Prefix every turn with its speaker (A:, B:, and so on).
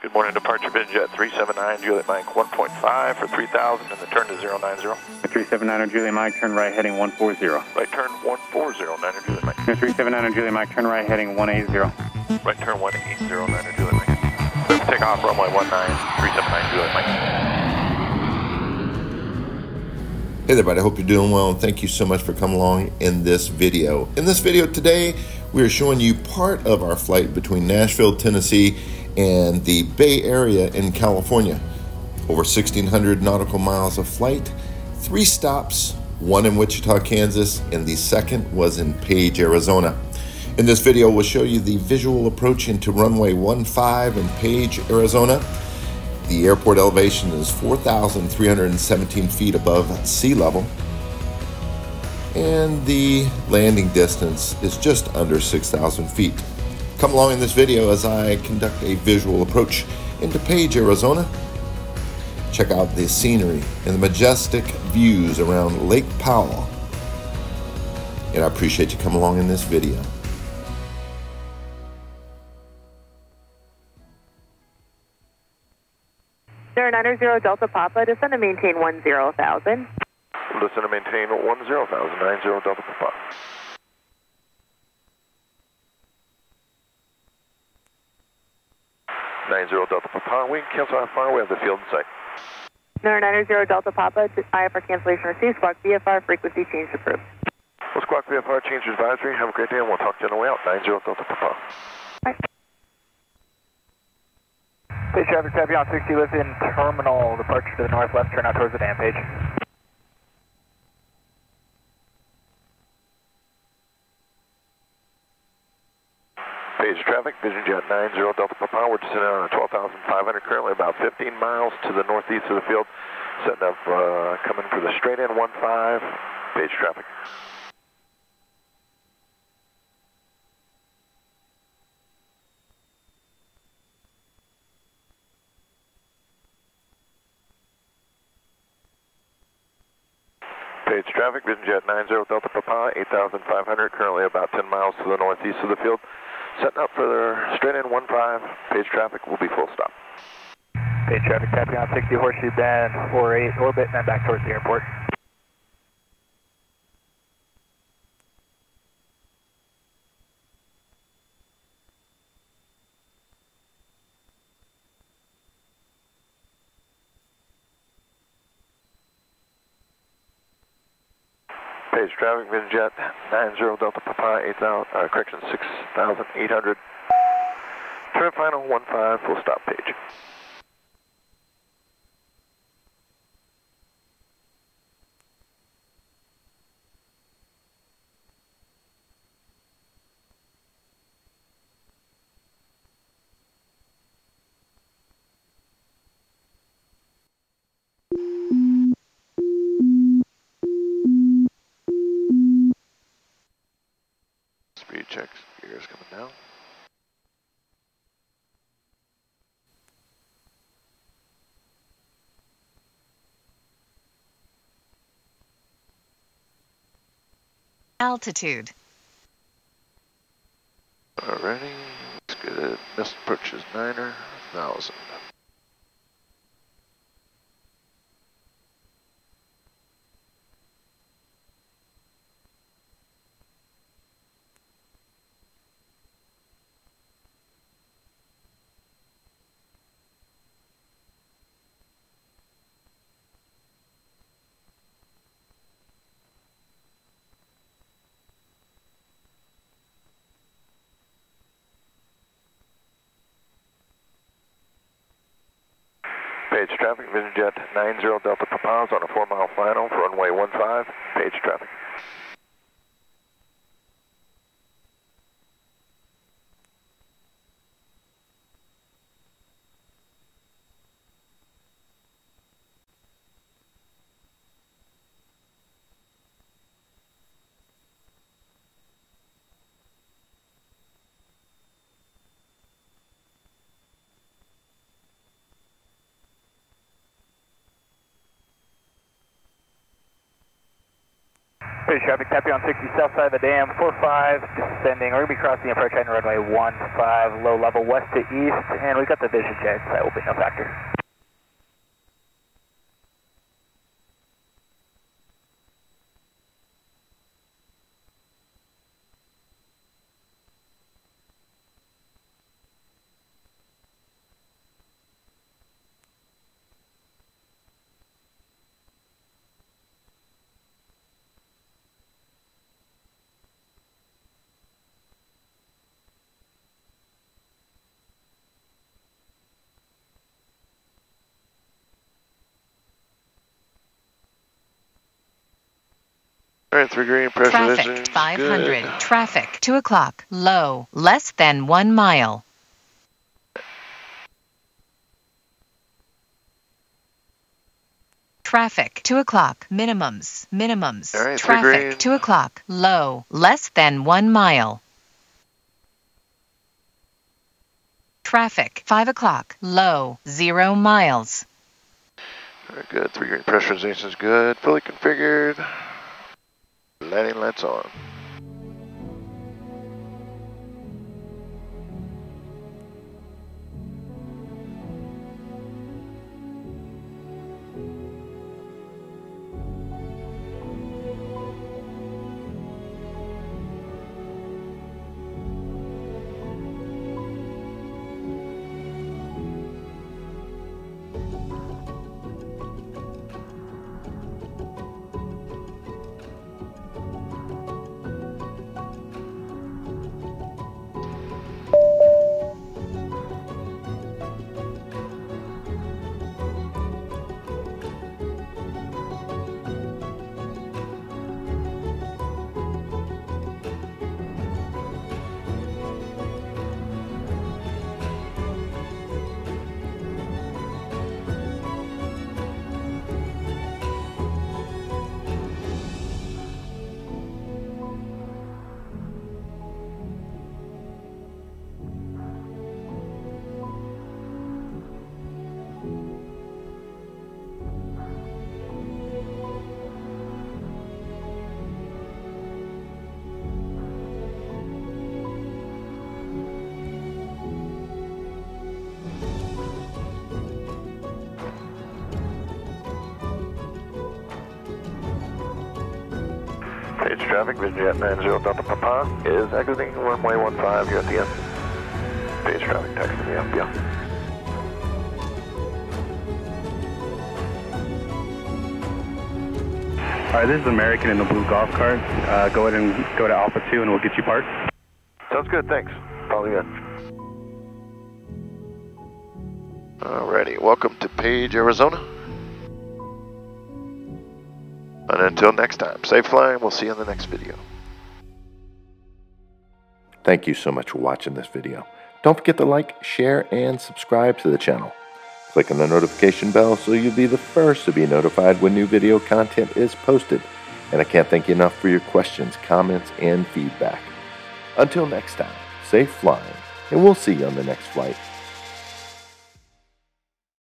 A: Good morning, departure Vision 379, Juliet Mike 1.5 for 3,000 and the turn to 090.
B: 379 Juliet Mike, turn right heading 140.
A: Right turn 140, 9 Juliet Mike.
B: 379 Juliet Mike, turn right heading 180.
A: Right turn 180, 9 Juliet Mike. Clear for takeoff, runway 19, 379 Juliet Mike.
C: Hey there, buddy. I hope you're doing well, and thank you so much for coming along in this video. In this video today, we are showing you part of our flight between Nashville, Tennessee, and the Bay Area in California. Over 1,600 nautical miles of flight, 3 stops, 1 in Wichita, Kansas, and the second was in Page, Arizona. In this video, we'll show you the visual approach into runway 15 in Page, Arizona. The airport elevation is 4,317 feet above sea level, and the landing distance is just under 6,000 feet. Come along in this video as I conduct a visual approach into Page, Arizona. Check out the scenery and the majestic views around Lake Powell. And I appreciate you coming along in this video.
D: Sierra 90 Delta Papa, descend and maintain 10,000.
A: Descend and maintain 10,000, 90 Delta Papa. Delta Papa, we can cancel our fire, we have the field in sight.
D: Sierra 90 Delta Papa, IFR cancellation received, squawk VFR, frequency change approved.
A: Well, squawk VFR, change advisory, have a great day, and we'll talk to you on the way out, 90 Delta Papa.
D: Bye.
E: Page traffic, copy on 60, lift in terminal, departure to the northwest, turn out towards the dam, Page.
A: Page traffic, Vision Jet 90 Delta Papa, we're descending on 12,500, currently about 15 miles to the northeast of the field, setting up, coming for the straight in 15, Page traffic. Page traffic, Vision Jet 90 Delta Papa, 8,500, currently about 10 miles to the northeast of the field. Setting up for the straight in 15, Page traffic will be full stop.
E: Page traffic, copy on 60, Horseshoe Bend, 48, orbit, and then back towards the airport.
A: Page traffic, Vision Jet 90 Delta Papa, 6,800. Turn final 15, full stop, Page. Speed checks, gears coming down.
F: Altitude.
A: Alrighty, let's get it. Missed approach is 9,000. Page traffic, Vision Jet 90 Delta Papa is on a 4-mile final for runway 15, Page traffic.
E: Page traffic, copy on 60 south side of the dam, 45, descending. We're going to be crossing the approach heading runway 15, low level west to east, and we've got the vision check, so that will be no factor.
A: All right, 3 green, pressure
F: Traffic 500. Good. Traffic 2 o'clock. Low. Less than 1 mile. Traffic 2 o'clock. Minimums.
A: All right,
F: Traffic 2 o'clock. Low. Less than 1 mile. Traffic 5 o'clock. Low. 0 miles.
A: All right, good. 3 green, pressurization is good. Fully configured. Landing lights on. Page traffic, Vision 90 Delta Papa is exiting runway 15, you're at the end. Page traffic, taxi me up, yeah.
B: All right, this is American in the blue golf cart. Go ahead and go to Alpha 2 and we'll get you parked.
A: Sounds good, thanks. Probably good. Alrighty, welcome to Page, Arizona. And until next time, safe flying. We'll see you in the next video.
C: Thank you so much for watching this video. Don't forget to like, share, and subscribe to the channel. Click on the notification bell so you'll be the first to be notified when new video content is posted. And I can't thank you enough for your questions, comments, and feedback. Until next time, safe flying, and we'll see you on the next flight.